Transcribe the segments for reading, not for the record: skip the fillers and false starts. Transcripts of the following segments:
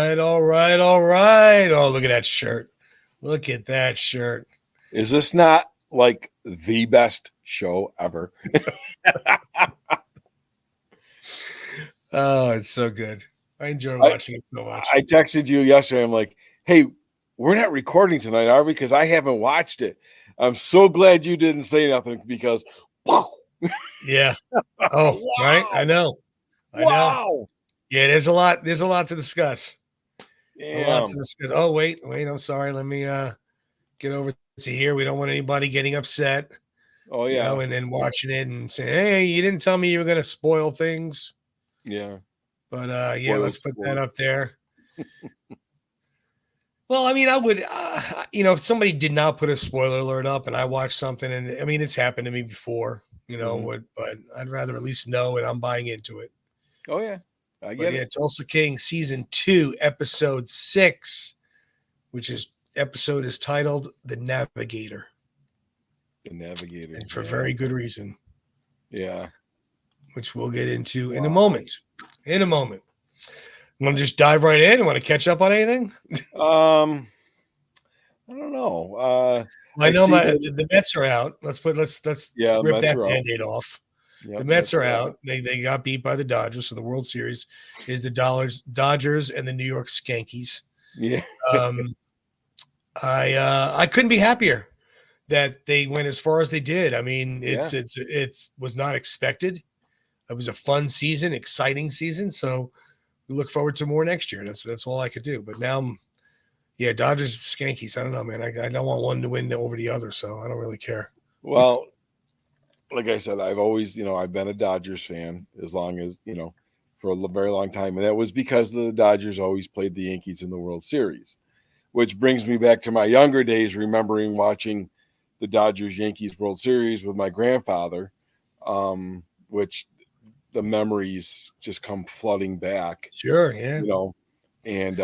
right, all right, all right. Oh, look at that shirt. Look at that shirt. Is this not like the best show ever? Oh, it's so good. I enjoy watching it so much. I texted you yesterday. I'm like, hey, we're not recording tonight, are we? Because I haven't watched it. I'm so glad you didn't say nothing because, wow. Yeah. Oh, Wow. right. I know. Wow. Yeah, there's a lot to discuss. Damn. A lot to discuss. Oh, wait. I'm sorry. Let me get over to here. We don't want anybody getting upset. Oh, yeah. And then watching it and saying, hey, you didn't tell me you were gonna spoil things. Yeah. But let's put that up there. Well, I mean, I would, if somebody did not put a spoiler alert up and I watched something, and I mean, it's happened to me before, but I'd rather at least know and I'm buying into it. Oh, yeah. I get it. Tulsa King season 2, episode 6, which episode is titled The Navigator. The Navigator. And for very good reason. Yeah. Which we'll get into in a moment. Want to just dive right in? Want to catch up on anything? I don't know. I know the Mets are out. Let's rip that Band-Aid off. Yep, the Mets are out. They got beat by the Dodgers. So the World Series is the Dodgers and the New York Skankies. Yeah. I couldn't be happier that they went as far as they did. I mean, it was not expected. It was a fun season, exciting season. So we look forward to more next year. That's all I could do. But now, Dodgers, Skankies. I don't know, man. I don't want one to win over the other, so I don't really care. Well, like I said, I've always, I've been a Dodgers fan as long as, for a very long time. And that was because the Dodgers always played the Yankees in the World Series, which brings me back to my younger days, remembering watching the Dodgers-Yankees World Series with my grandfather, which the memories just come flooding back. Sure, yeah. And,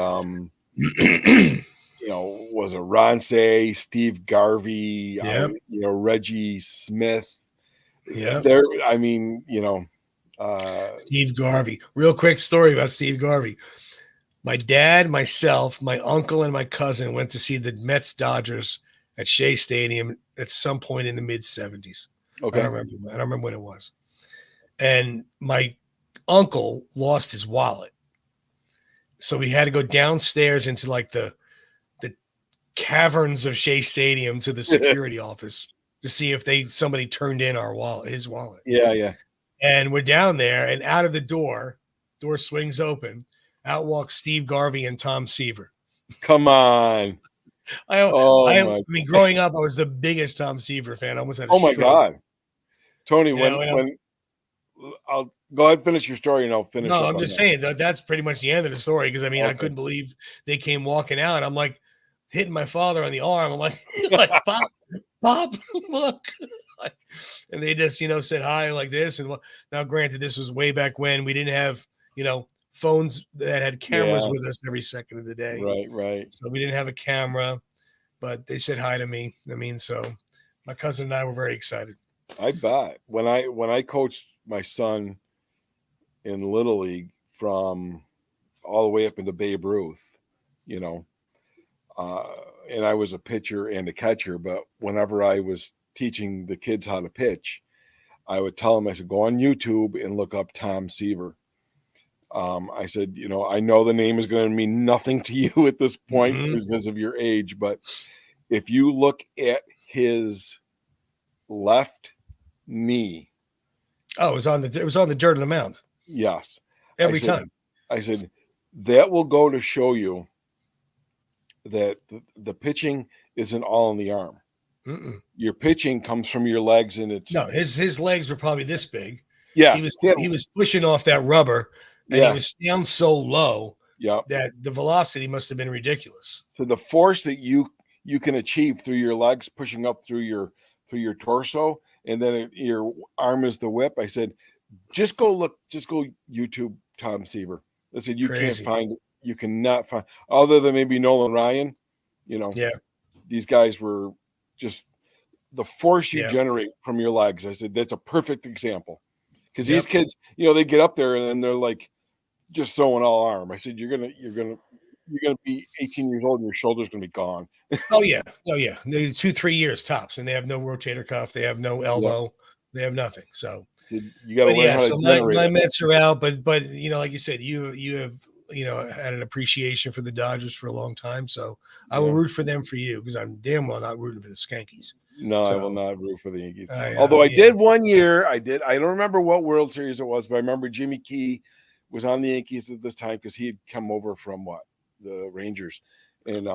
was it Ronce, Steve Garvey, Reggie Smith? Yeah. Steve Garvey. Real quick story about Steve Garvey. My dad, myself, my uncle, and my cousin went to see the Mets Dodgers at Shea Stadium at some point in the mid-'70s. Okay. I don't remember when it was. And my uncle lost his wallet. So we had to go downstairs into like the caverns of Shea Stadium to the security office to see if somebody turned in his wallet. Yeah. And we're down there, and out of the door swings open. Out walks Steve Garvey and Tom Seaver. Come on. I mean, growing up, I was the biggest Tom Seaver fan. I almost had a stroke. My God. Tony, when I'll go ahead and finish your story and I'll finish. No, I'm just saying that's pretty much the end of the story. Because I mean, I couldn't believe they came walking out. I'm like hitting my father on the arm. I'm like Bob, look. And they just, said hi like this. And now, granted, this was way back when we didn't have, phones that had cameras with us every second of the day. Right. So we didn't have a camera, but they said hi to me. I mean, so my cousin and I were very excited. I bet when I coached my son in Little League from all the way up into Babe Ruth, and I was a pitcher and a catcher, but whenever I was teaching the kids how to pitch, I would tell them, I said, go on YouTube and look up Tom Seaver. I said, I know the name is going to mean nothing to you at this point because of your age, but if you look at his left knee. Oh, it was on the dirt of the mound. Yes. Every time. I said, that will go to show you that the pitching isn't all in the arm. Mm-mm. Your pitching comes from your legs, and it's no. His legs were probably this big. Yeah, he was pushing off that rubber, and he was down so low that the velocity must have been ridiculous. So the force that you can achieve through your legs pushing up through your torso, and then your arm is the whip. I said, just go YouTube Tom Seaver. I said you can't find it. You cannot find other than maybe Nolan Ryan. These guys were just the force you generate from your legs. I said that's a perfect example because these kids, they get up there and they're like just throwing all arm. I said you're gonna you're going to be 18 years old and your shoulder's going to be gone. Oh yeah. 2-3 years tops, and they have no rotator cuff, they have no Yep. elbow, they have nothing. So, You got to but learn yeah, how to so my generate it. Mets are out, but like you said, you have had an appreciation for the Dodgers for a long time. So I will root for them for you, because I'm damn well not rooting for the Skankies. No, so, I will not root for the Yankees. I Although I did one year, I don't remember what World Series it was, but I remember Jimmy Key was on the Yankees at this time because he had come over from the Rangers, and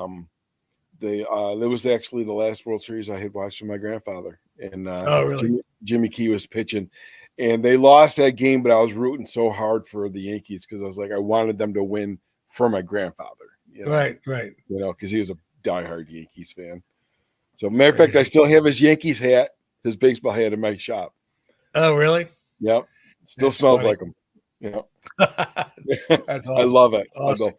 there was actually the last World Series I had watched with my grandfather, and oh really? Jimmy Key was pitching, and they lost that game, but I was rooting so hard for the Yankees because I was like, I wanted them to win for my grandfather, Right. because he was a diehard Yankees fan. So, matter of fact, I still have his Yankees hat, his baseball hat in my shop. Oh, really? Yep. Still smells like him. Yep. That's awesome. I love it. Awesome.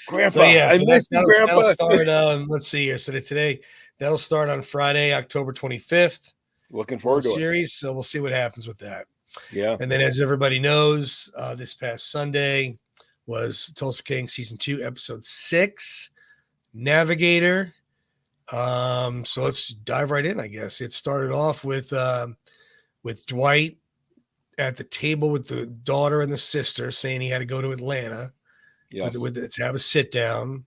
Grandpa, so I miss you, Grandpa. That'll start, let's see here. So today, that'll start on Friday, October 25th. Looking forward to series. So we'll see what happens with that. Yeah. And then, as everybody knows, this past Sunday was Tulsa King season 2, episode 6, Navigator. So let's dive right in, I guess. It started off with Dwight at the table with the daughter and the sister, saying he had to go to Atlanta to have a sit down,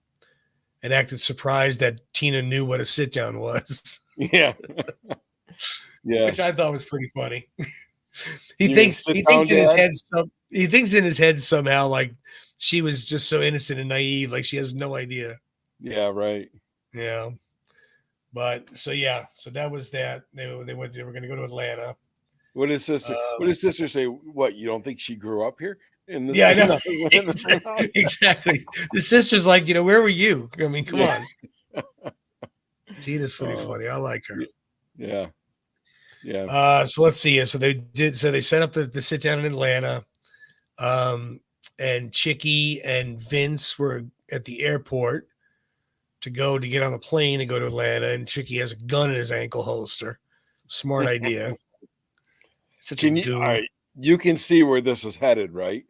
and acted surprised that Tina knew what a sit down was. Yeah. Yeah. Which I thought was pretty funny. He thinks in his head somehow like she was just so innocent and naive, like she has no idea. Yeah, right. Yeah. But so that was that. They were going to go to Atlanta. What did sister say? What, you don't think she grew up here? I know. Exactly. The sister's like, where were you? I mean, come on. Tina's pretty funny. I like her. Yeah. Yeah. So let's see. So they set up the sit down in Atlanta. And Chicky and Vince were at the airport to get on the plane and go to Atlanta, and Chicky has a gun in his ankle holster. Smart idea. Such a goon. All right, you can see where this is headed, right?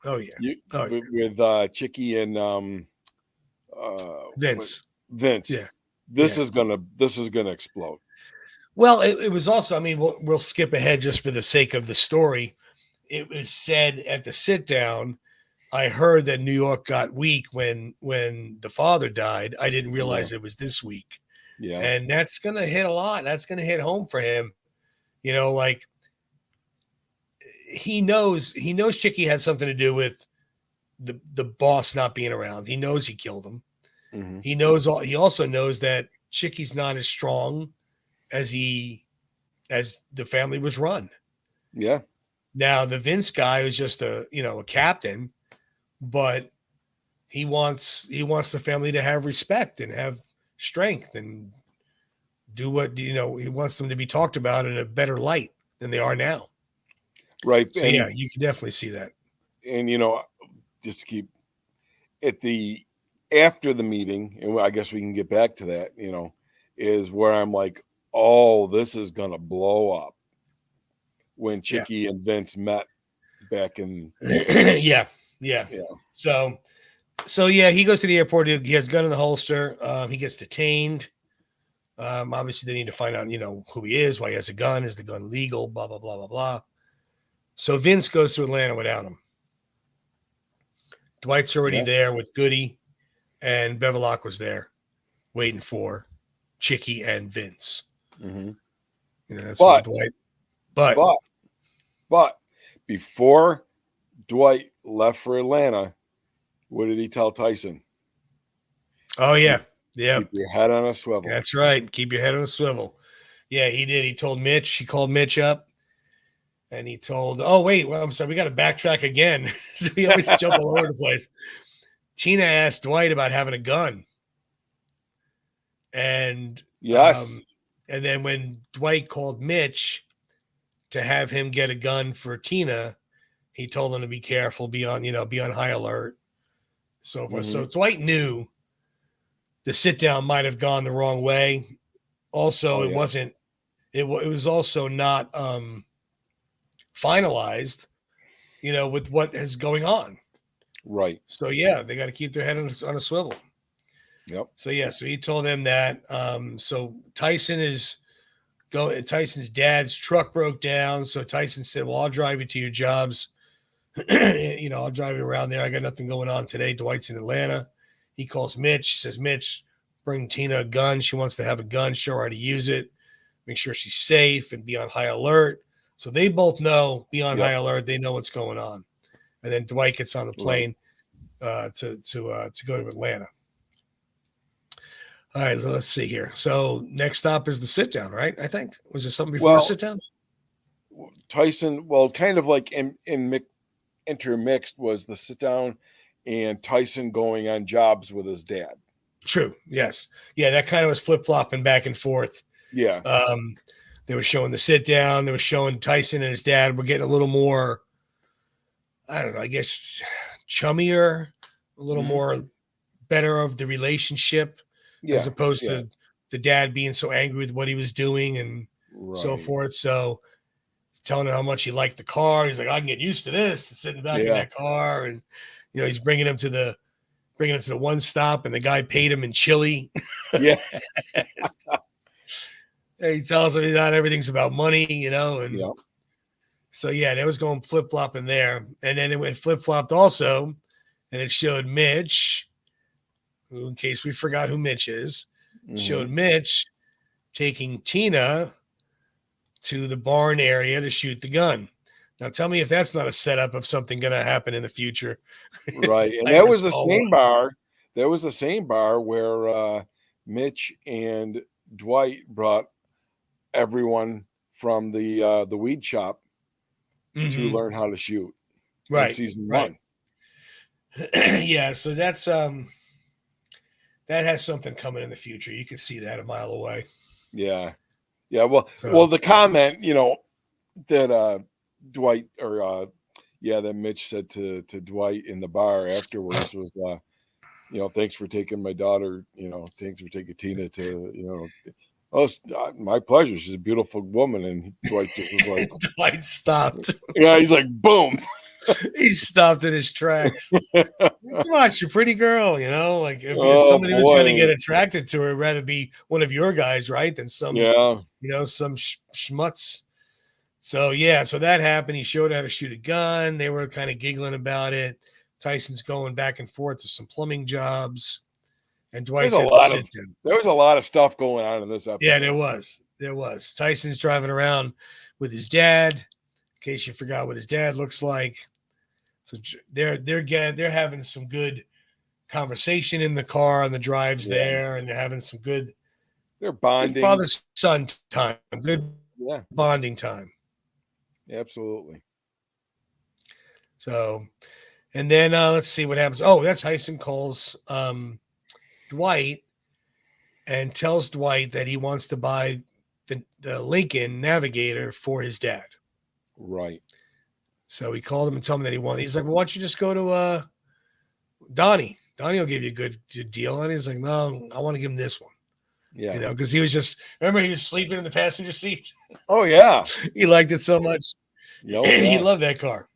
Oh yeah. With Chicky and Vince. Vince. Yeah. This is gonna explode. Well, it was also, I mean, we'll skip ahead just for the sake of the story. It was said at the sit down, I heard that New York got weak when the father died. I didn't realize it was this week. Yeah. And that's going to hit a lot. That's going to hit home for him. Like he knows Chicky had something to do with the boss not being around. He knows he killed him. Mm-hmm. He also knows that Chicky's not as strong as the family was run. Yeah. Now the Vince guy is just a captain, but he wants the family to have respect and have strength and do what he wants them to be talked about in a better light than they are now. Right. So you can definitely see that. And just to keep after the meeting, and I guess we can get back to that, is where I'm like, oh, this is gonna blow up when Chicky and Vince met back in yeah. So he goes to the airport. He has a gun in the holster. He gets detained. Obviously they need to find out, who he is, why he has a gun, is the gun legal, blah, blah, blah, blah, blah. So Vince goes to Atlanta without him. Dwight's already there with Goody, and Beverlock was there waiting for Chicky and Vince. Mm-hmm. That's what Dwight. But before Dwight left for Atlanta, what did he tell Tyson? Oh yeah. Yeah. Keep your head on a swivel. That's right. Keep your head on a swivel. Yeah, he did. He told Mitch. He called Mitch up, and he told. Oh wait, well I'm sorry. We got to backtrack again. So we always jump all over the place. Tina asked Dwight about having a gun, and yes. And then when Dwight called Mitch to have him get a gun for Tina, he told him to be careful, be on high alert, so forth. Mm-hmm. So Dwight knew the sit down might have gone the wrong way. Also, it wasn't. It was also not finalized, with what is going on. Right. So yeah, they got to keep their head on a swivel. Yep. So yeah, so he told them that. So Tyson's dad's truck broke down. So Tyson said, "Well, I'll drive you to your jobs. I'll drive you around there. I got nothing going on today." Dwight's in Atlanta. He calls Mitch. Says, "Mitch, bring Tina a gun. She wants to have a gun. Show her how to use it. Make sure she's safe and be on high alert." So they both know, be on high alert. They know what's going on. And then Dwight gets on the plane to go to Atlanta. All right, let's see here. So next stop is the sit down, right? I think. Was there something before sit down? Tyson, kind of like intermixed was the sit down and Tyson going on jobs with his dad. True. Yes. Yeah, that kind of was flip-flopping back and forth. Yeah. They were showing the sit down. They were showing Tyson and his dad were getting a little more, I don't know, I guess chummier, a little more better of the relationship, as opposed to the dad being so angry with what he was doing and so forth. So telling him how much he liked the car. He's like, "I can get used to this, sitting back in that car." And, he's bringing him to the one stop, and the guy paid him in chili. Yeah. He tells him not everything's about money, and so that was going flip-flopping there. And then it went flip-flopped also, and it showed Mitch, who, in case we forgot who Mitch is, showed Mitch taking Tina to the barn area to shoot the gun. Now tell me if that's not a setup of something going to happen in the future. Right. And that was the same bar. That was the same bar where Mitch and Dwight brought everyone from the weed shop to learn how to shoot. Right. In season 1. Yeah. So that's that has something coming in the future. You can see that a mile away. Yeah. Yeah. Well, the comment, that Dwight that Mitch said to Dwight in the bar afterwards was, "Thanks for taking my daughter, thanks for taking Tina to, oh, it's my pleasure. She's a beautiful woman." And Dwight just was like, Dwight stopped. Yeah, he's like, boom. He stopped in his tracks. Come on, you're a pretty girl, like if somebody was going to get attracted to her, rather be one of your guys, right, than some, some schmutz. So so that happened. He showed how to shoot a gun. They were kind of giggling about it. Tyson's going back and forth to some plumbing jobs, and Dwight said to sit down. There was a lot of stuff going on in this episode. Yeah, there was. Tyson's driving around with his dad. In case you forgot what his dad looks like. So they're having some good conversation in the car on the drives there, and they're having some good. They're bonding. Good father-son time. Good bonding time. Absolutely. So, and then let's see what happens. Oh, that's Tyson calls Dwight and tells Dwight that he wants to buy the Lincoln Navigator for his dad. Right. So he called him and told him that he wanted. He's like, "Well, why don't you just go to Donnie? Donnie will give you a good deal." And he's like, "No, I want to give him this one." Yeah. Because he was remember he was sleeping in the passenger seat. Oh yeah. He liked it so much. He loved that car.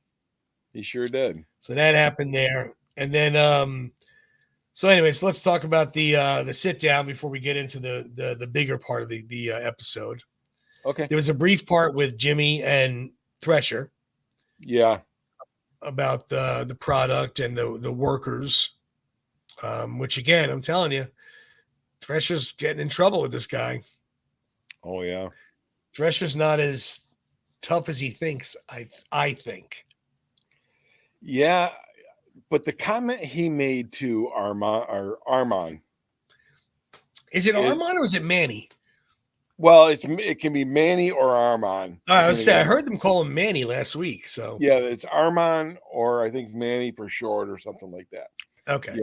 He sure did. So that happened there. And then so anyways, let's talk about the sit down before we get into the bigger part of the episode. Okay. There was a brief part with Jimmy and Thresher. Yeah. About the product and the workers. Which again, I'm telling you, Thresher's getting in trouble with this guy. Oh yeah. Thresher's not as tough as he thinks, I think. Yeah, but the comment he made to Armand. Is it Armand or is it Manny? Well, it can be Manny or Armand. I heard them call him Manny last week. So yeah, it's Armand or I think Manny for short or something like that. Okay.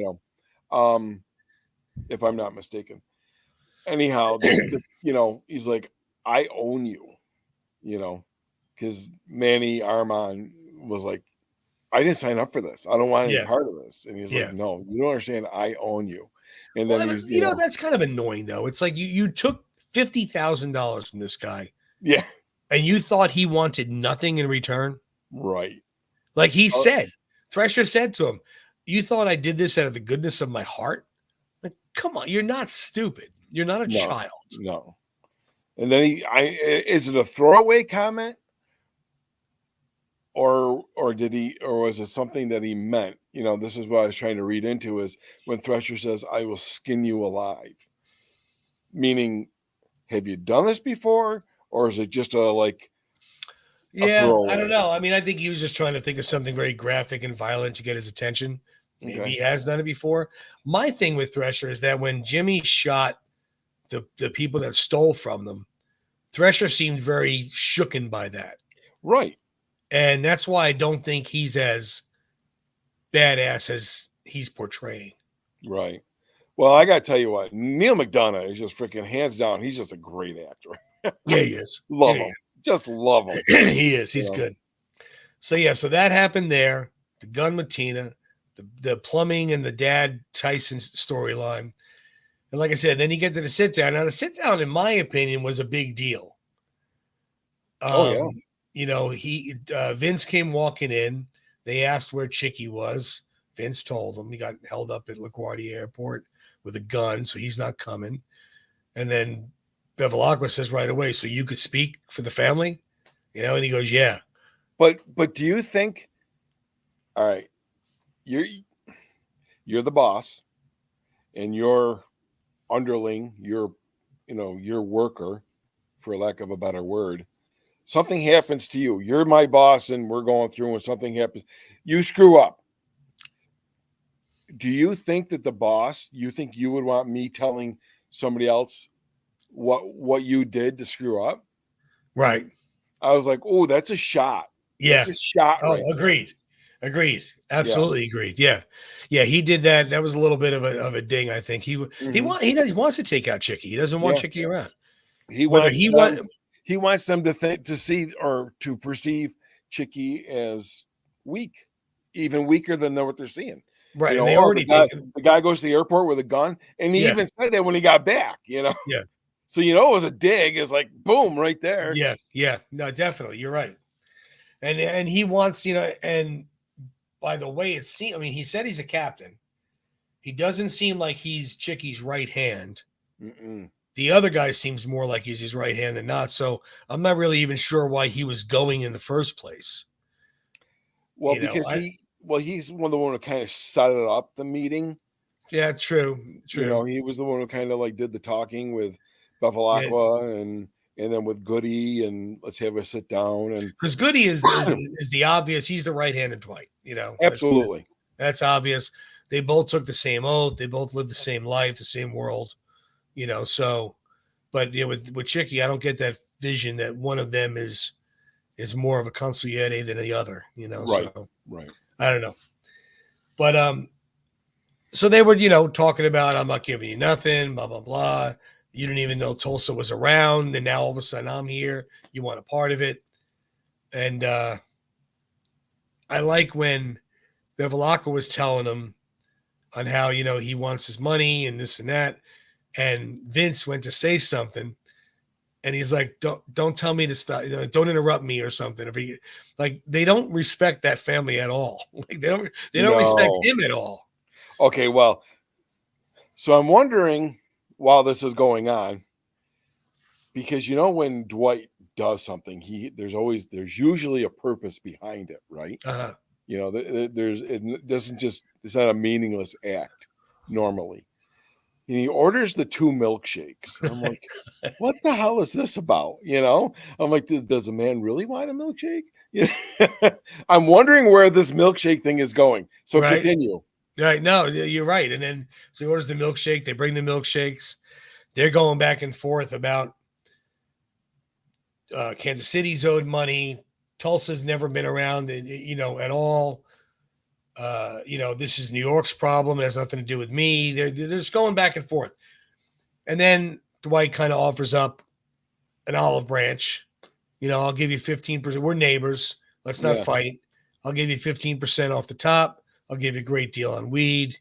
If I'm not mistaken. Anyhow, he's like, "I own you," because Manny Armand was like, "I didn't sign up for this. I don't want any part of this." And he's like, "No, you don't understand. I own you." And then that's kind of annoying though. It's like you took $50,000 from this guy. Yeah. And you thought he wanted nothing in return. Right. Like he said, Thresher said to him, you thought I did this out of the goodness of my heart? Like, come on, you're not stupid. You're not a child. No. And then is it a throwaway comment? Or was it something that he meant? This is what I was trying to read into, is when Thresher says, "I will skin you alive," meaning, have you done this before, or is it just a I don't know. I mean, I think he was just trying to think of something very graphic and violent to get his attention. Maybe he has done it before. My thing with Thresher is that when Jimmy shot the people that stole from them, Thresher seemed very shooken by that. Right. And that's why I don't think he's as badass as he's portraying. Right. Well, I got to tell you what, Neil McDonough is just freaking hands down. He's just a great actor. Yeah, he is. Love him. Just love him. He is. He's good. So, so that happened there. The gun with Tina, the plumbing and the dad Tyson storyline. And like I said, then you get to the sit down. Now, the sit down, in my opinion, was a big deal. Vince came walking in. They asked where Chicky was. Vince told them. He got held up at LaGuardia Airport with a gun, so he's not coming. And then Bevilacqua says right away, "So you could speak for the family?" And he goes, "Yeah." But do you think, all right, you're the boss, and your underling, your worker, for lack of a better word, something happens to you. You're my boss, and we're going through, and something happens. You screw up. Do you think that the boss, you think you would want me telling somebody else what you did to screw up? Right. I was like, oh, that's a shot. Yeah. That's a shot. Oh, right, agreed. Agreed. Absolutely agreed. Yeah. Yeah. He did that. That was a little bit of a ding, I think. He wants to take out Chicky. He doesn't want Chicky around. He wants them to see or to perceive Chicky as weak, even weaker than what they're seeing. Right. And they already the guy goes to the airport with a gun, and he even said that when he got back, Yeah. So it was a dig. It's like boom right there. Yeah. Yeah. No, definitely. You're right. And he wants, and by the way it seems, I mean, he said he's a captain. He doesn't seem like he's Chicky's right hand. Mm-mm. The other guy seems more like he's his right hand than not. So I'm not really even sure why he was going in the first place. Well, because he's one of the one who kind of set it up, the meeting. Yeah, true. He was the one who kind of did the talking with Bevilacqua and then with Goody, and let's have a sit down. And because Goody is the obvious, he's the right-handed Dwight. Absolutely, that's obvious. They both took the same oath. They both lived the same life, the same world. So, but with Chicky, I don't get that vision that one of them is more of a consigliere than the other. Right. So, right. I don't know, but so they were talking about, I'm not giving you nothing, blah blah blah. You didn't even know Tulsa was around, and now all of a sudden I'm here. You want a part of it, and I like when Bevilacqua was telling him on how he wants his money and this and that. And Vince went to say something, and he's like, "Don't tell me to stop. Don't interrupt me or something." They don't respect that family at all. They don't respect him at all. Okay, well, so I'm wondering while this is going on, because when Dwight does something, there's usually a purpose behind it, right? Uh-huh. It's not a meaningless act normally. And he orders the 2 milkshakes. I'm like, what the hell is this about? I'm like, does a man really want a milkshake? I'm wondering where this milkshake thing is going. So continue. Right. No, you're right. And then so he orders the milkshake. They bring the milkshakes. They're going back and forth about Kansas City's owed money. Tulsa's never been around, at all. This is New York's problem. It has nothing to do with me. They're just going back and forth. And then Dwight kind of offers up an olive branch. I'll give you 15%. We're neighbors. Let's not fight. I'll give you 15% off the top. I'll give you a great deal on weed.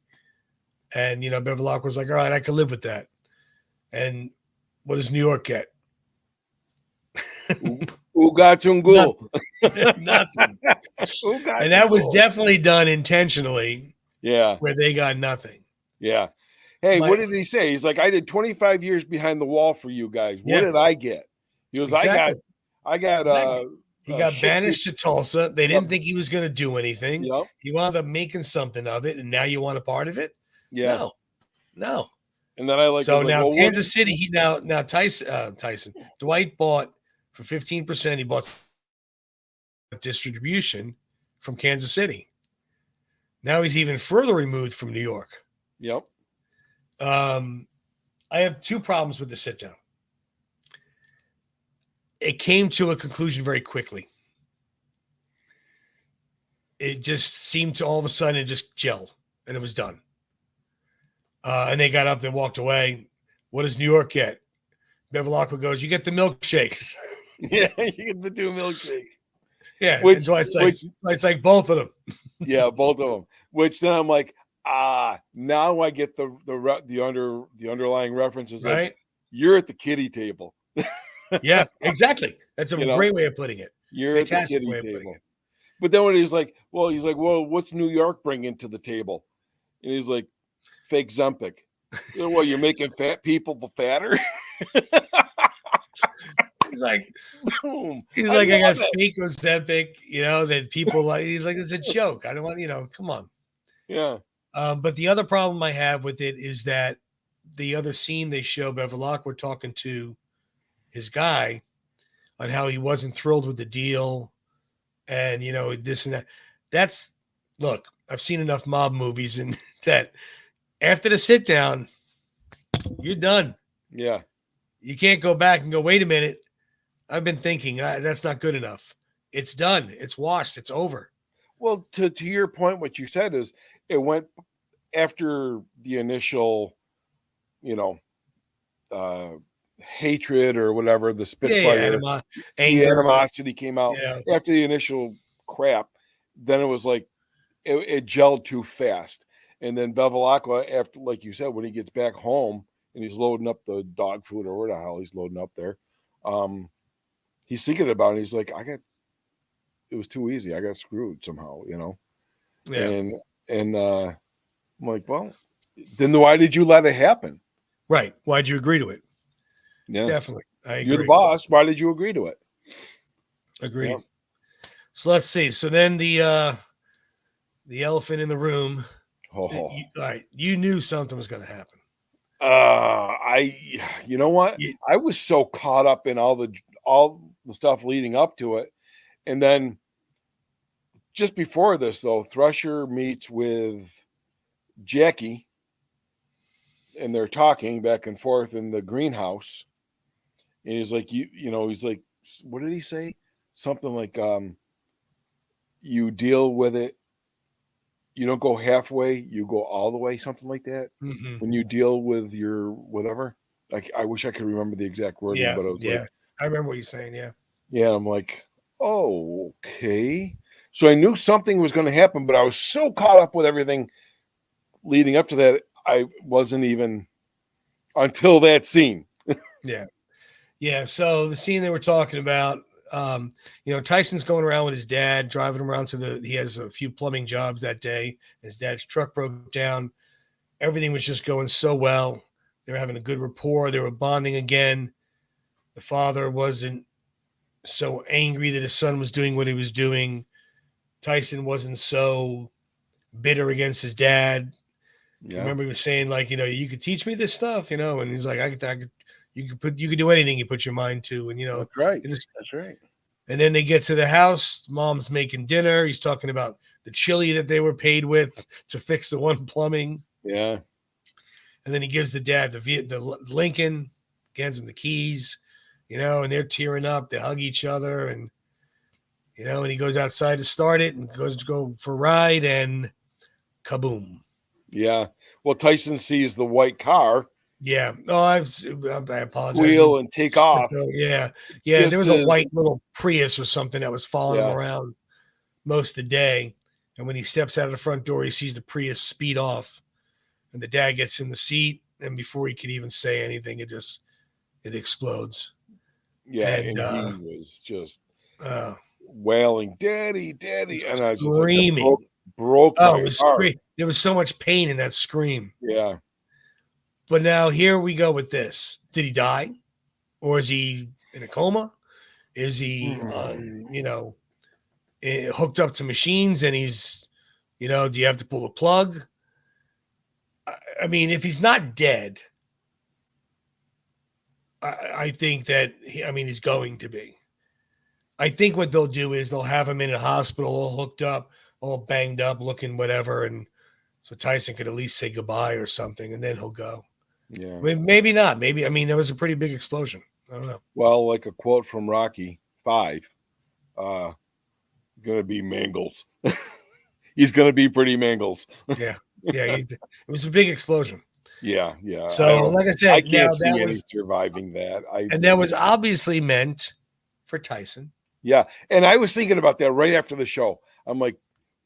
And, Bevilacqua was like, all right, I can live with that. And what does New York get? Uga Nothing. And that was definitely done intentionally Yeah. where they got nothing. Yeah. Hey, what did he say? He's like, I did 25 years behind the wall for you guys. What did I get? He goes, exactly. I got He got banished to Tulsa. They didn't think he was going to do anything. Yep. He wound up making something of it, and now you want a part of it? Yeah. No. And then I So now Kansas City, now Tyson, Dwight bought for 15%. He bought distribution from Kansas City. Now he's even further removed from New York. Yep. I have two problems with the sit down. It came to a conclusion very quickly. It just seemed to all of a sudden it just gelled and it was done. And they got up and walked away. What does New York get? Bevilacqua goes, you get the milkshakes. Yeah, you get the 2 milkshakes. Yeah, so it's like both of them. Yeah, both of them. Which then I'm like, now I get the underlying references. Right? Like, you're at the kiddie table. Yeah, exactly. That's a great way of putting it. You're fantastic at the kiddie table. But then when he's like, well, what's New York bringing to the table? And he's like, fake Zempic. Well, you're making fat people fatter. He's like, boom. He's like, I got fake Ozempic, that people like. He's like, it's a joke. I don't want, come on. Yeah. But the other problem I have with it is that the other scene they show Bevilacqua talking to his guy on how he wasn't thrilled with the deal and, this and that. Look, I've seen enough mob movies and that after the sit down, you're done. Yeah. You can't go back and go, wait a minute. I've been thinking that's not good enough. It's done. It's washed. It's over. Well, to your point, what you said is it went after the initial, hatred or whatever, the spitfire, animosity came out after the initial crap. Then it was like it gelled too fast. And then Bevilacqua, after, like you said, when he gets back home and he's loading up the dog food or where the hell he's loading up there, he's thinking about it. He's like, it was too easy. I got screwed somehow, Yeah. And I'm like, well, then why did you let it happen? Right. Why'd you agree to it? Yeah, definitely. I agree. You're the boss. Why did you agree to it? Agreed. Yeah. So let's see. So then the elephant in the room. All right. You knew something was going to happen. You know what? Yeah. I was so caught up in all the stuff leading up to it. And then just before this, though, Thresher meets with Jackie and they're talking back and forth in the greenhouse. And he's like, he's like, what did he say? Something like, you deal with it. You don't go halfway, you go all the way, something like that. Mm-hmm. When you deal with your whatever. I wish I could remember the exact wording, but it was like, I remember what you're saying, yeah. Yeah, I'm like, oh, okay. So I knew something was going to happen, but I was so caught up with everything leading up to that, I wasn't even until that scene. Yeah. Yeah, so the scene they were talking about, Tyson's going around with his dad, driving him around he has a few plumbing jobs that day. His dad's truck broke down. Everything was just going so well. They were having a good rapport. They were bonding again. The father wasn't so angry that his son was doing what he was doing. Tyson wasn't so bitter against his dad. Yeah. Remember he was saying like, you could teach me this stuff, and he's like, you could do anything you put your mind to. And, that's right. That's right. And then they get to the house. Mom's making dinner. He's talking about the chili that they were paid with to fix the one plumbing. Yeah. And then he gives the dad the Lincoln, hands him the keys, and they're tearing up. They hug each other and, and he goes outside to start it and goes to go for a ride and kaboom. Yeah. Well, Tyson sees the white car. Yeah. Oh, I apologize. Wheel and take off. Yeah. Yeah. There was a white little Prius or something that was following him around most of the day. And when he steps out of the front door, he sees the Prius speed off. And the dad gets in the seat. And before he could even say anything, it explodes. Yeah. And he was just wailing, Daddy, Daddy. And I was screaming. Just like, broke my heart. there was so much pain in that scream. Yeah. But now here we go with this. Did he die? Or is he in a coma? Is he on, hooked up to machines and he's, do you have to pull a plug? I mean, if he's not dead, I think that, he's going to be. I think what they'll do is they'll have him in a hospital, all hooked up, all banged up, looking whatever. And so Tyson could at least say goodbye or something, and then he'll go. Yeah. Maybe not. Maybe, there was a pretty big explosion. I don't know. Well, like a quote from Rocky 5, going to be Mangles. He's going to be pretty Mangles. Yeah. It was a big explosion. Yeah. So, like I said, I can't see any surviving that. And that was obviously meant for Tyson. Yeah. And I was thinking about that right after the show. I'm like,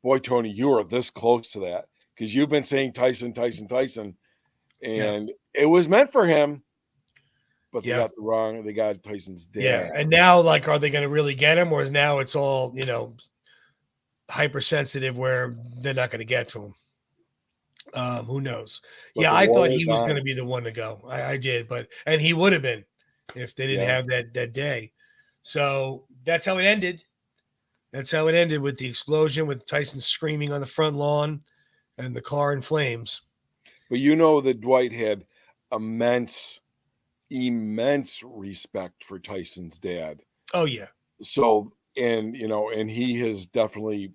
boy, Tony, you are this close to that because you've been saying Tyson. And it was meant for him, but they got Tyson's dad. Yeah. And now, are they going to really get him? Or is now it's all, hypersensitive where they're not going to get to him? Who knows? But I thought he was going to be the one to go. I did, and he would have been if they didn't have that day. So that's how it ended. That's how it ended with the explosion, with Tyson screaming on the front lawn and the car in flames. But that Dwight had immense respect for Tyson's dad. Oh, yeah. So, and he has definitely,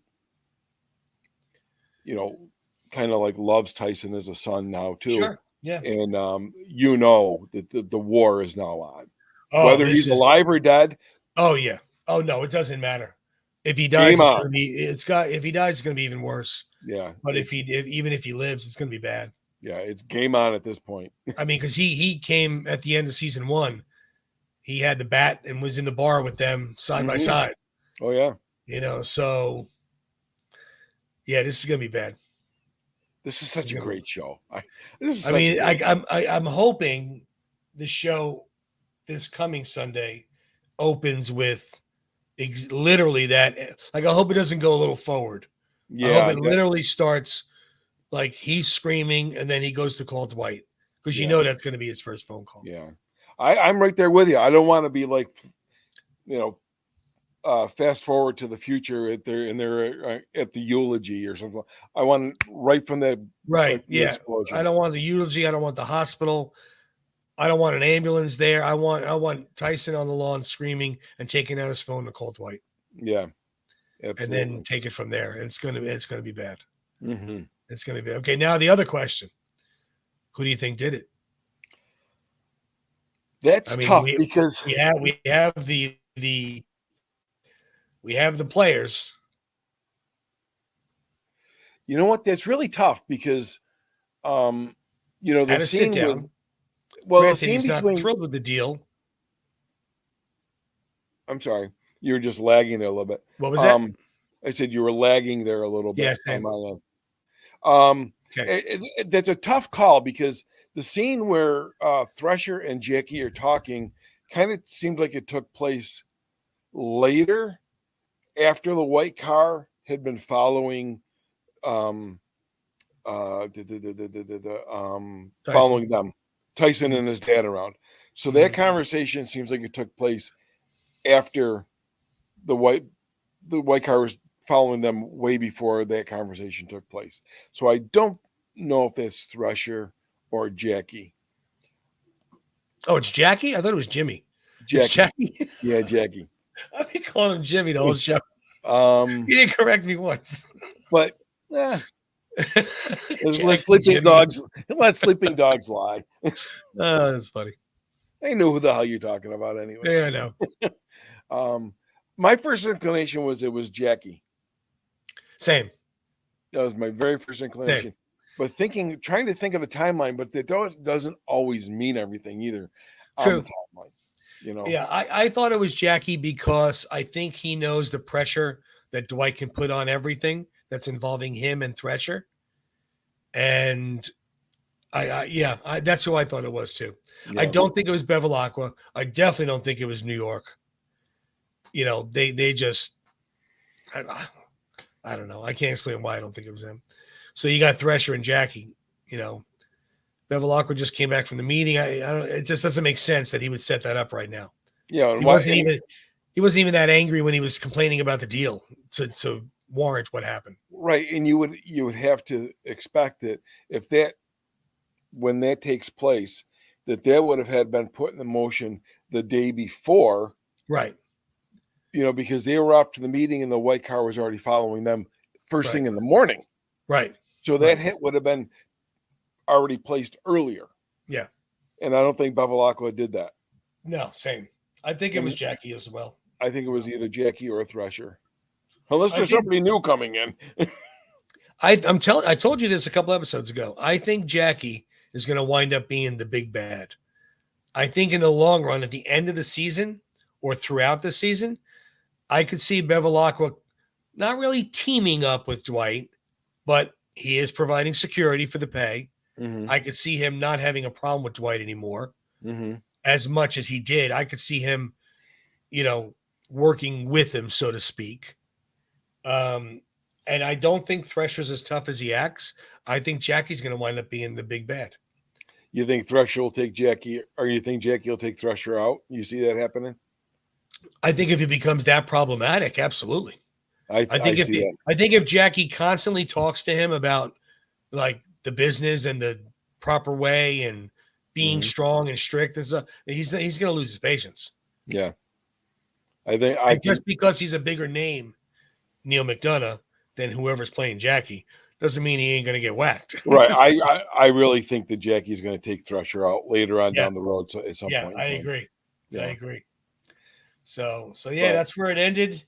kind of loves Tyson as a son now too. Sure. Yeah. And that the war is now on. Oh, whether he's alive or dead. Oh yeah. Oh no, it doesn't matter. If he dies, if he dies, it's gonna be even worse. Yeah. But even if he lives, it's gonna be bad. Yeah, it's game on at this point. Because he came at the end of season 1. He had the bat and was in the bar with them side by side. Oh yeah. So yeah, this is gonna be bad. This is such a great show. I'm hoping the show this coming Sunday opens with literally that. I hope it doesn't go a little forward. Yeah, I hope it literally starts he's screaming and then he goes to call Dwight because that's going to be his first phone call. Yeah, I'm right there with you. I don't want to be fast forward to the future at the eulogy or something. I want right from the explosion. I don't want the eulogy. I don't want the hospital. I don't want an ambulance there. I want Tyson on the lawn screaming and taking out his phone to call Dwight. Yeah, absolutely. And then take it from there. And it's gonna be bad. Mm-hmm. It's gonna be okay. Now the other question: who do you think did it? That's tough because we have the players. You know what? That's really tough because, had to sit down. Granted, he's not thrilled with the deal. I'm sorry. You were just lagging there a little bit. What was that? I said you were lagging there a little bit. Yes. Okay. That's a tough call because the scene where Thresher and Jackie are talking kind of seemed like it took place later after the white car had been following following them. Tyson and his dad around. So that conversation seems like it took place after the white car was following them way before that conversation took place. So I don't know if it's Thresher or Jackie. Oh, it's Jackie? I thought it was Jimmy. Jackie. Yeah, Jackie. I've been calling him Jimmy the whole show. He didn't correct me once. But let sleeping dogs lie. Oh, that's funny. They knew who the hell you're talking about anyway. Yeah, I know. My first inclination was it was Jackie. Same. That was my very first inclination. Same. But trying to think of the timeline, but that doesn't always mean everything either. True. Yeah, I thought it was Jackie because I think he knows the pressure that Dwight can put on everything that's involving him and Thresher. And that's who I thought it was too. Yeah. I don't think it was Bevilacqua. I definitely don't think it was New York. They just, I don't know. I can't explain why I don't think it was them. So you got Thresher and Jackie. Bevilacqua just came back from the meeting. I don't. It just doesn't make sense that he would set that up right now. Yeah, and He wasn't even that angry when he was complaining about the deal to warrant what happened. Right, and you would have to expect that when that takes place, that would have had been put in motion the day before, right? Because they were off to the meeting and the white car was already following them first thing in the morning, right? So that hit would have been already placed earlier. Yeah, and I don't think Bevilacqua did that. No, same. I think it was Jackie as well. I think it was either Jackie or Thresher. Unless there's somebody new coming in. I told you this a couple episodes ago. I think Jackie is going to wind up being the big bad. I think in the long run, at the end of the season or throughout the season, I could see Bevilacqua not really teaming up with Dwight, but he is providing security for the pay. Mm-hmm. I could see him not having a problem with Dwight anymore as much as he did. I could see him, working with him, so to speak. And I don't think Thresher's as tough as he acts. I think Jackie's going to wind up being the big bad. You think Thresher will take Jackie, or you think Jackie will take Thresher out? You see that happening? I think if it becomes that problematic, absolutely. I think if Jackie constantly talks to him about like the business and the proper way and being strong and strict and stuff, he's going to lose his patience. Yeah. I think just because he's a bigger name, Neil McDonough, than whoever's playing Jackie, doesn't mean he ain't going to get whacked. Right. I really think that Jackie's going to take Thresher out later on down the road at some point. I agree. Yeah. I agree. So that's where it ended.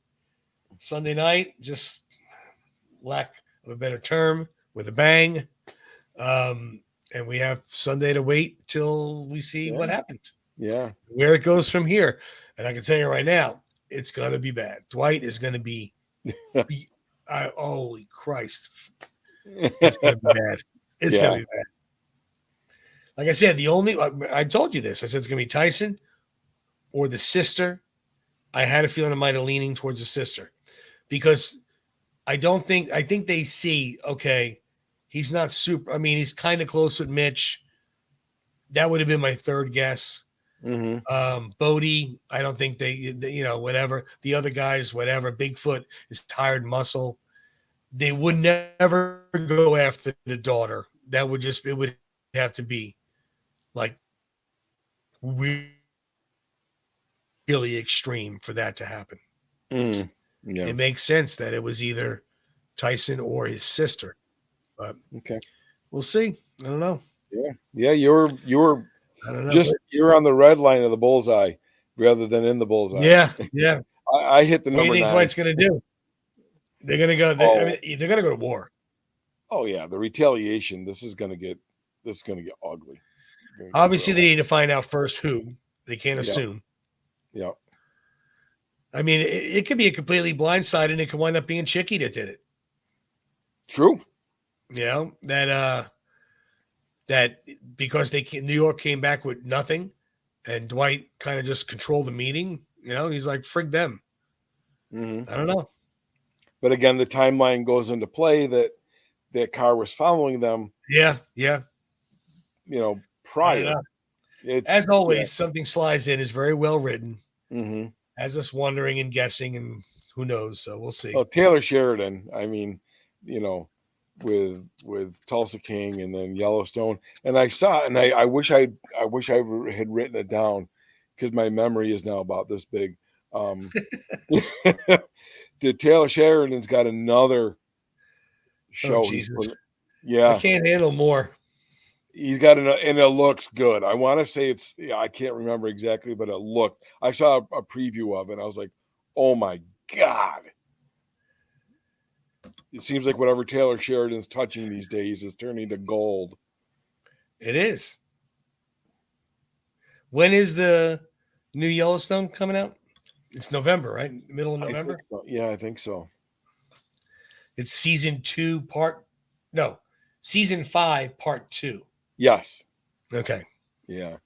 Sunday night, just lack of a better term, with a bang. And we have Sunday to wait till we see what happened. Yeah. Where it goes from here. And I can tell you right now, it's going to be bad. Dwight is going to be holy Christ. It's going to be bad. It's going to be bad. Like I said, I told you this. I said it's going to be Tyson or the sister. I had a feeling I might have leaning towards the sister because I think they see, okay, he's not super. I mean, he's kind of close with Mitch. That would have been my third guess. Bodie, I don't think they, whatever. The other guys, whatever. Bigfoot is tired muscle. They would never go after the daughter. It would have to be like really extreme for that to happen. Yeah. It makes sense that it was either Tyson or his sister, but we'll see. I don't know. Yeah. You were. I don't know. You're on the red line of the bullseye rather than in the bullseye. Yeah. I hit the number 9. What do you think Dwight's going to do? They're going to go. They're going to go to war. Oh yeah, the retaliation. This is going to get ugly. Obviously, they need to find out first who. They can't assume. Yeah. I mean, it could be a completely blindsided, and it could wind up being Chicky that did it. True. That because New York came back with nothing, and Dwight kind of just controlled the meeting. He's like, frig them. I don't know. But again, the timeline goes into play that car was following them. Yeah. Prior. As always, something slides in is very well written. Has us wondering and guessing, and who knows? So we'll see. Oh, Taylor Sheridan. I mean, with Tulsa King and then Yellowstone, and I saw, and I wish I had written it down because my memory is now about this big. Taylor Sheridan's got another show. I can't handle more. He's got and it looks good. I want to say I can't remember exactly, but it looked. I saw a preview of it. And I was like, oh my God. It seems like whatever Taylor Sheridan's touching these days is turning to gold. It is. When is the new Yellowstone coming out? It's November, right? Middle of November? I think so. It's season 5, part 2. Yes. Okay. Yeah.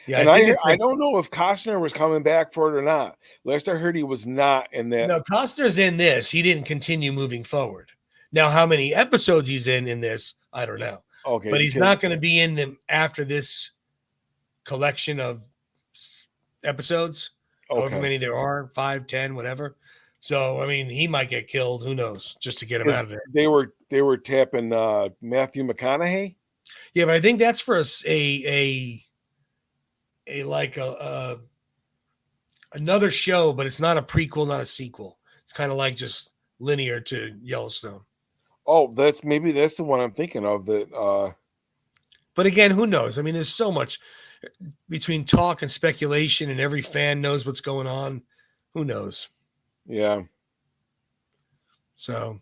And I don't know if Costner was coming back for it or not. Last I heard, he was not in that. No, Costner's in this. He didn't continue moving forward. Now, how many episodes he's in this, I don't know. Okay, But he's not going to be in them after this collection of episodes, however many there are, 5, 10, whatever. So, I mean, he might get killed. Who knows? Just to get him out of there. They were tapping Matthew McConaughey. Yeah, but I think that's for a like a another show, but it's not a prequel, not a sequel. It's kind of like just linear to Yellowstone. Oh, that's the one I'm thinking of. But again, who knows? I mean, there's so much between talk and speculation, and every fan knows what's going on. Who knows? Yeah. So,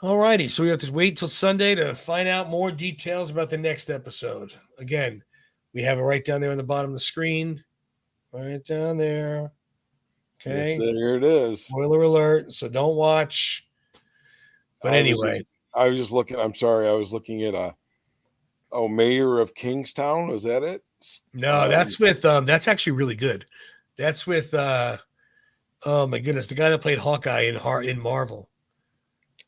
all righty. So we have to wait till Sunday to find out more details about the next episode. Again, we have it right down there on the bottom of the screen. Right down there. Okay. Yes, there it is. Spoiler alert. So don't watch. But anyway. I was just looking. I'm sorry. I was looking at Mayor of Kingstown. Is that it? No, that's with that's actually really good. That's with oh my goodness, the guy that played Hawkeye in Marvel.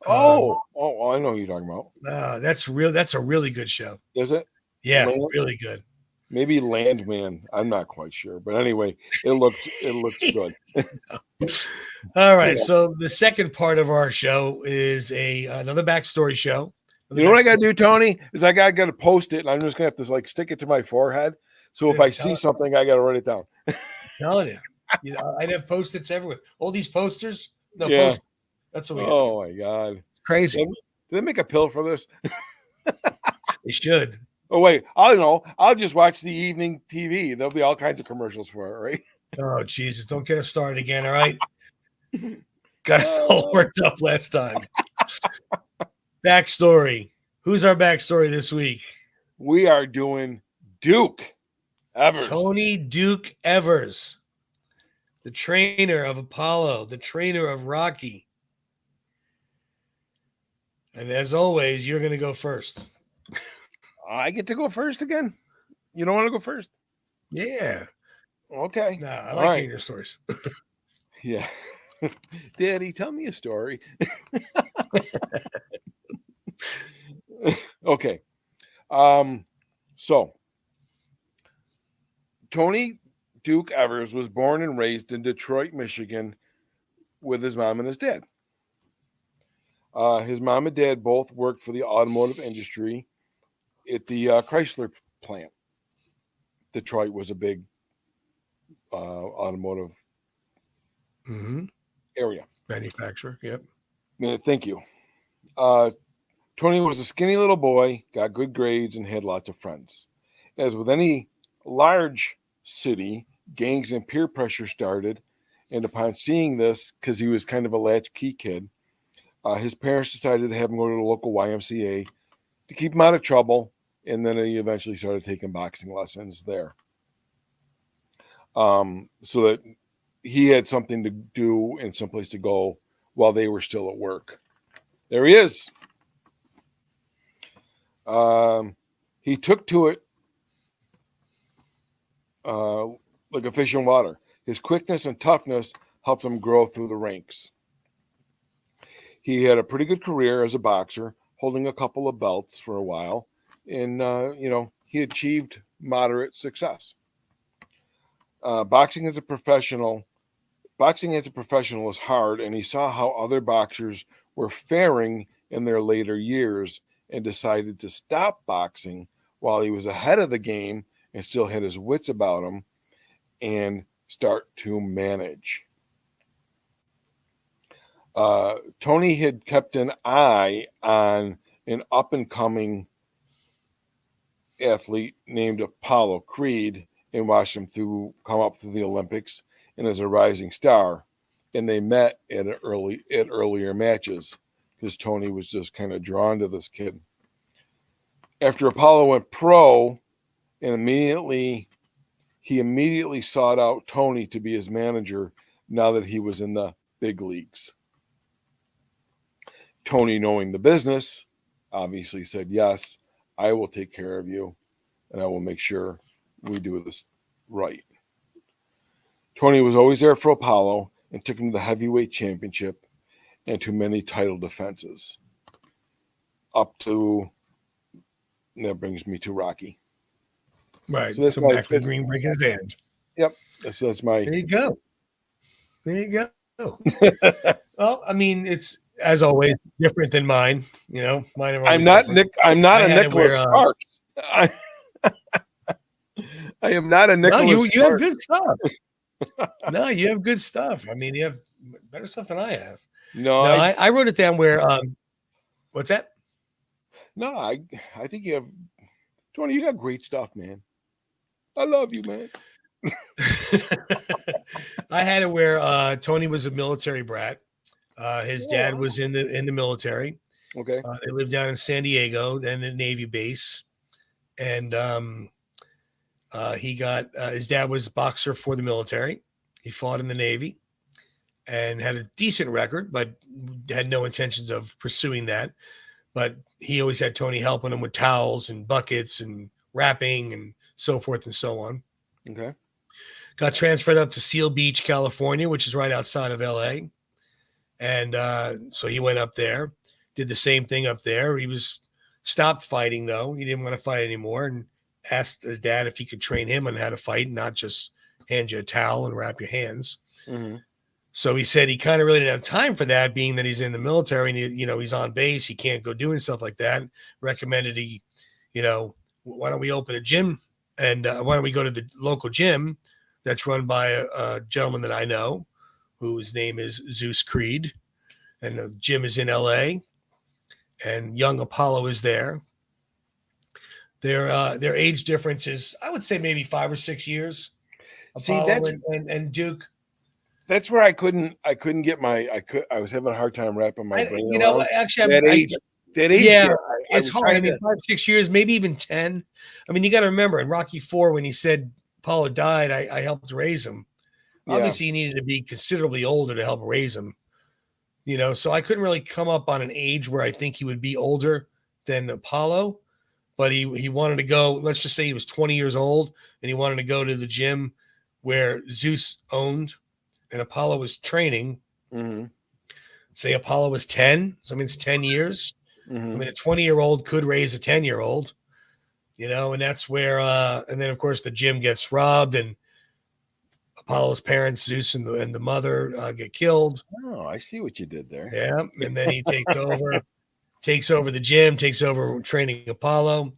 I know who you're talking about. That's a really good show. Is it? Yeah, really good. Maybe Landman. I'm not quite sure, but anyway, it looks good. All right, so the second part of our show is another backstory show. You know what I got to do, Tony? Is I got to post it, and I'm just gonna have to like stick it to my forehead. So if I see something, I got to write it down. I'm telling you, I'd have Post-its everywhere. All these posters, Post-its. That's what we Oh my god, it's crazy. Did they make a pill for this? They should. Oh wait, I don't know. I'll just watch the evening TV. There'll be all kinds of commercials for it, right? Oh Jesus! Don't get us started again. All right, got us all worked up last time. Backstory. Who's our backstory this week? We are doing Duke Evers. Tony Duke Evers, the trainer of Apollo, the trainer of Rocky. And as always, you're going to go first. I get to go first again? You don't want to go first? Yeah. Okay. Nah, I like hearing your stories. Yeah. Daddy, tell me a story. Okay. So Tony Duke Evers was born and raised in Detroit, Michigan with his mom and his dad. His mom and dad both worked for the automotive industry at the Chrysler plant. Detroit was a big automotive area. Manufacturer, yep. Thank you. Tony was a skinny little boy, got good grades, and had lots of friends. As with any large city, gangs and peer pressure started, and upon seeing this, because he was kind of a latchkey kid, his parents decided to have him go to the local YMCA to keep him out of trouble, and then he eventually started taking boxing lessons there. So that he had something to do and someplace to go while they were still at work. There he is. He took to it like a fish in water. His quickness and toughness helped him grow through the ranks. He had a pretty good career as a boxer, holding a couple of belts for a while, and he achieved moderate success. Boxing as a professional is hard, and he saw how other boxers were faring in their later years and decided to stop boxing while he was ahead of the game and still had his wits about him and start to manage. Tony had kept an eye on an up-and-coming athlete named Apollo Creed and watched him come up through the Olympics and as a rising star. And they met at earlier matches because Tony was just kind of drawn to this kid. After Apollo went pro, and he immediately sought out Tony to be his manager now that he was in the big leagues. Tony, knowing the business, obviously said, yes, I will take care of you, and I will make sure we do this right. Tony was always there for Apollo and took him to the heavyweight championship and too many title defenses. Up to, that brings me to Rocky. Right. So that's So my, Macklin Green breaking his hand. yep. That's my. There you go. There you go. Well, I mean, it's as always different than mine. You know, mine are always different. I'm not I a had it Nicholas where, Sparks. I am not a no, Nicholas you have Sparks. good stuff. No, you have good stuff. I mean, you have better stuff than I have. No, No, I wrote it down where what's that? No, I think you have, Tony, you got great stuff, man. I love you, man. I had it where Tony was a military brat. His dad was in the military. Okay. They lived down in San Diego, then the Navy base, and he got his dad was a boxer for the military. He fought in the Navy and had a decent record, but had no intentions of pursuing that. But he always had Tony helping him with towels and buckets and wrapping and so forth and so on. Okay. Got transferred up to Seal Beach, California, which is right outside of LA. And so he went up there, did the same thing up there. He was stopped fighting, though. He didn't want to fight anymore, and asked his dad if he could train him on how to fight and not just hand you a towel and wrap your hands. Mm-hmm. So he said he kind of really didn't have time for that, being that he's in the military and he's on base. He can't go doing stuff like that. Recommended he, why don't we open a gym and why don't we go to the local gym that's run by a gentleman that I know, whose name is Zeus Creed, and the gym is in LA, and young Apollo is there. Their age difference is, I would say, maybe 5 or 6 years. Apollo and Duke. That's where I couldn't get I was having a hard time wrapping my brain around. Actually, that age. Yeah, it's hard. I mean, 5 or 6 years, maybe even 10. I mean, you got to remember in Rocky IV, when he said Apollo died, I helped raise him. Obviously, he needed to be considerably older to help raise him. So I couldn't really come up on an age where I think he would be older than Apollo, but he wanted to go. Let's just say he was 20 years old, and he wanted to go to the gym where Zeus owned and Apollo was training. Mm-hmm. Say Apollo was 10, so I mean it's 10 years. Mm-hmm. I mean, a 20-year-old could raise a 10-year-old, and that's where and then of course the gym gets robbed, and Apollo's parents, Zeus and the mother, get killed. Oh, I see what you did there. Yeah, and then he takes over the gym, takes over training Apollo.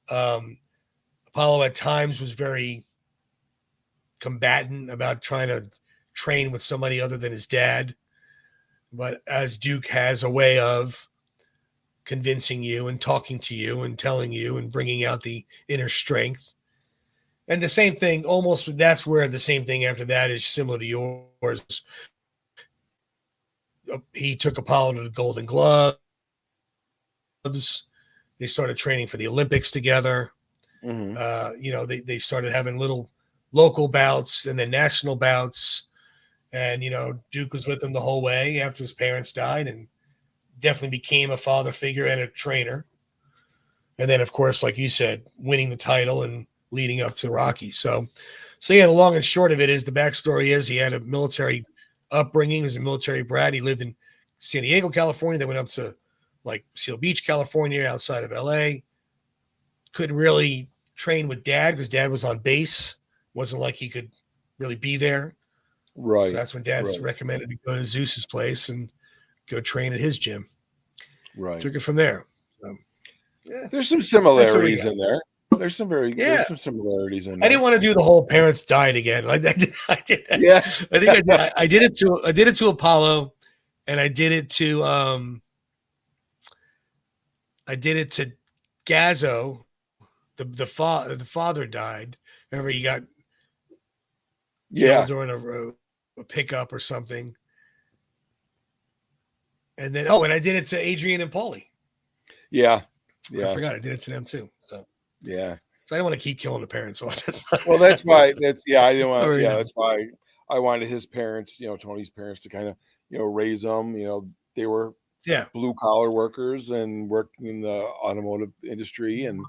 Apollo at times was very combatant about trying to train with somebody other than his dad. But as Duke has a way of convincing you and talking to you and telling you and bringing out the inner strength. And the same thing, almost, that's where the same thing after that is similar to yours. He took Apollo to the Golden Gloves. They started training for the Olympics together. Mm-hmm. They started having little local bouts and then national bouts. And, Duke was with them the whole way after his parents died, and definitely became a father figure and a trainer. And then, of course, like you said, winning the title and leading up to Rocky. So yeah, the long and short of it is, the backstory is he had a military upbringing. He was a military brat. He lived in San Diego, California. They went up to like Seal Beach, California, outside of LA. Couldn't really train with dad because dad was on base. Wasn't like he could really be there. Right. So that's when dad's recommended to go to Zeus's place and go train at his gym. Right. Took it from there. So, yeah. There's some similarities in there. There's some similarities in there. I didn't want to do the whole parents died again. I did. Yeah. I think I did it to Apollo, and I did it to Gazzo. The father died. Remember, he got killed during a pickup or something. And then and I did it to Adrian and Paulie. Yeah. I forgot I did it to them too. So yeah. So I don't want to keep killing the parents off. That's why I didn't want that's why I wanted his parents, Tony's parents, to kind of, raise them. They were blue collar workers and worked in the automotive industry, and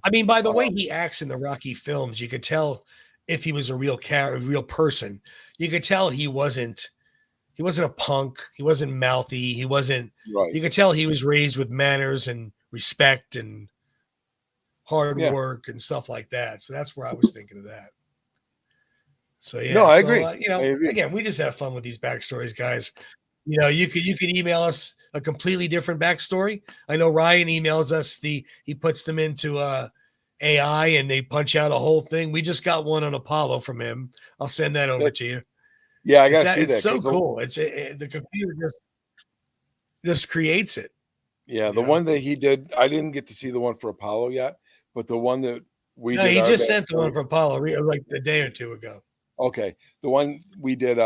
I mean, by the way he acts in the Rocky films, you could tell if he was a real person. You could tell he wasn't a punk. He wasn't mouthy. He wasn't. Right. You could tell he was raised with manners and respect and hard work and stuff like that. So that's where I was thinking of that. So yeah, no, I agree. Again, we just have fun with these backstories, guys. You could email us a completely different backstory. I know Ryan emails us he puts them into AI and they punch out a whole thing. We just got one on Apollo from him. I'll send that over to you. Yeah, I gotta see that. It's so cool. The computer just creates it. Yeah, the one that he did, I didn't get to see the one for Apollo yet, but the one that we did. He just sent the one for Apollo like a day or two ago. Okay, the one we did,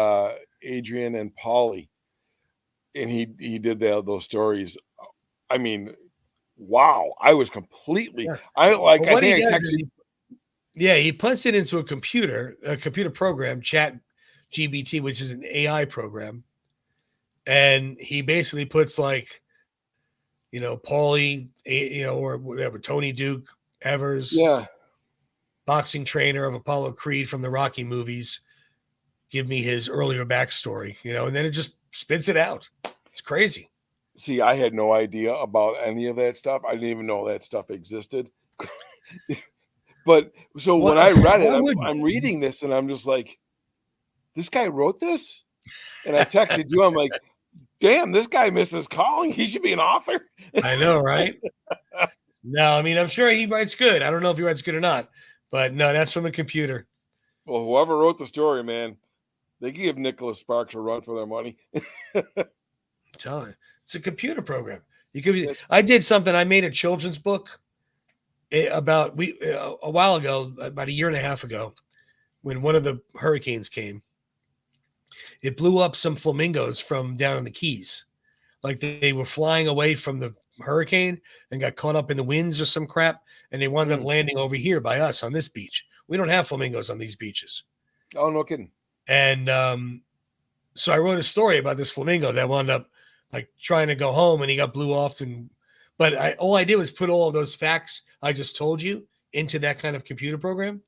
Adrian and Paulie, and he did those stories. I mean, wow! I was completely. I think I texted. He puts it into a computer program, Chat GBT, which is an AI program, and he basically puts like, Paulie, or whatever, Tony Duke, Evers, boxing trainer of Apollo Creed from the Rocky movies, give me his earlier backstory, and then it just spits it out. It's crazy. See, I had no idea about any of that stuff. I didn't even know that stuff existed. But so when I read it, I'm reading this and I'm just like, this guy wrote this? And I texted you, I'm like, damn, this guy misses calling. He should be an author. I know, right? No, I mean, I'm sure he writes good. I don't know if he writes good or not, but no, that's from a computer. Well, whoever wrote the story, man, they can give Nicholas Sparks a run for their money. I'm telling you, it's a computer program. I did something. I made a children's book a while ago, about a year and a half ago, when one of the hurricanes came. It blew up some flamingos from down in the Keys. Like they were flying away from the hurricane and got caught up in the winds or some crap. And they wound up landing over here by us on this beach. We don't have flamingos on these beaches. Oh, no kidding. And so I wrote a story about this flamingo that wound up like trying to go home and he got blew off. But all I did was put all of those facts I just told you into that kind of computer program.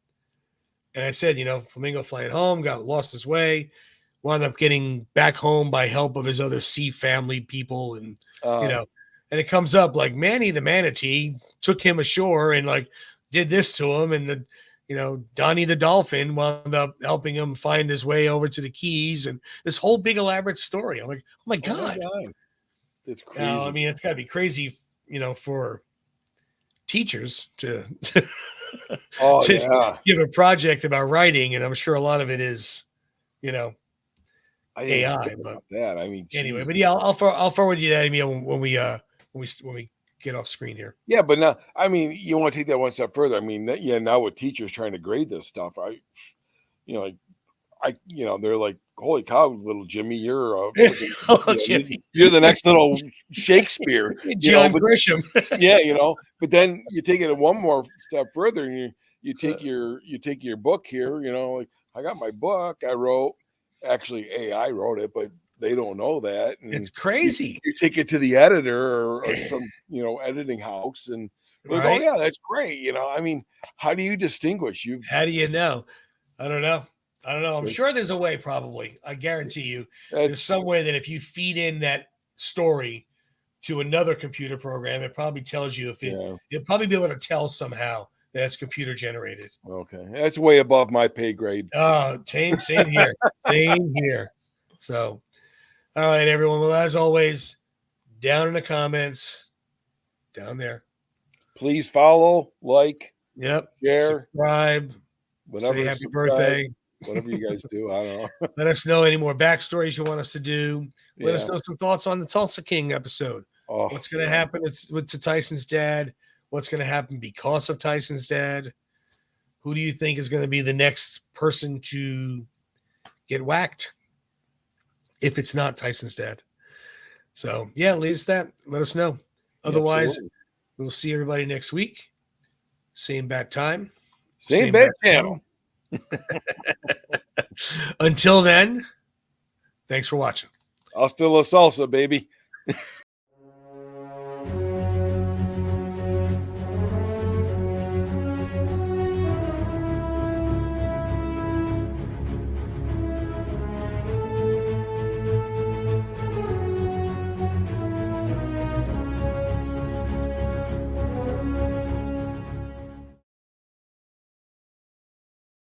And I said, flamingo flying home, got lost his way, wound up getting back home by help of his other sea family people. And, and it comes up like Manny the manatee took him ashore and like did this to him. And Donnie the dolphin wound up helping him find his way over to the Keys and this whole big elaborate story. I'm like, oh my God. It's crazy. I mean, it's gotta be crazy, for teachers to give a project about writing. And I'm sure a lot of it is, AI, but that. I mean, anyway, but yeah, I'll forward you that email when we get off screen here. Yeah, but now, I mean, you want to take that one step further. I mean, now with teachers trying to grade this stuff, they're like, holy cow, little Jimmy, you're you're the next little Shakespeare, John Grisham. But then you take it one more step further, and you take your book here. Like I got my book I wrote. Actually, AI wrote it, but they don't know that. And it's crazy. You take it to the editor or some, editing house, and like, oh yeah, that's great. I mean, how do you distinguish? How do you know? I don't know. I'm sure there's a way. Probably, I guarantee you, there's some way that if you feed in that story to another computer program, it probably tells you you'll probably be able to tell somehow that it's computer generated. Okay, that's way above my pay grade. Same here. Same here. So, all right, everyone. Well, as always, down in the comments, down there. Please follow, like, share, subscribe, say happy birthday. Whatever you guys do, I don't know. Let us know any more backstories you want us to do. Let us know some thoughts on the Tulsa King episode. What's going to happen to Tyson's dad? What's going to happen because of Tyson's dad? Who do you think is going to be the next person to get whacked if it's not Tyson's dad? So, yeah, leave us that. Let us know. Otherwise, we'll see everybody next week. Same bat time. Same bat channel. Until then, thanks for watching. Hasta la salsa, baby.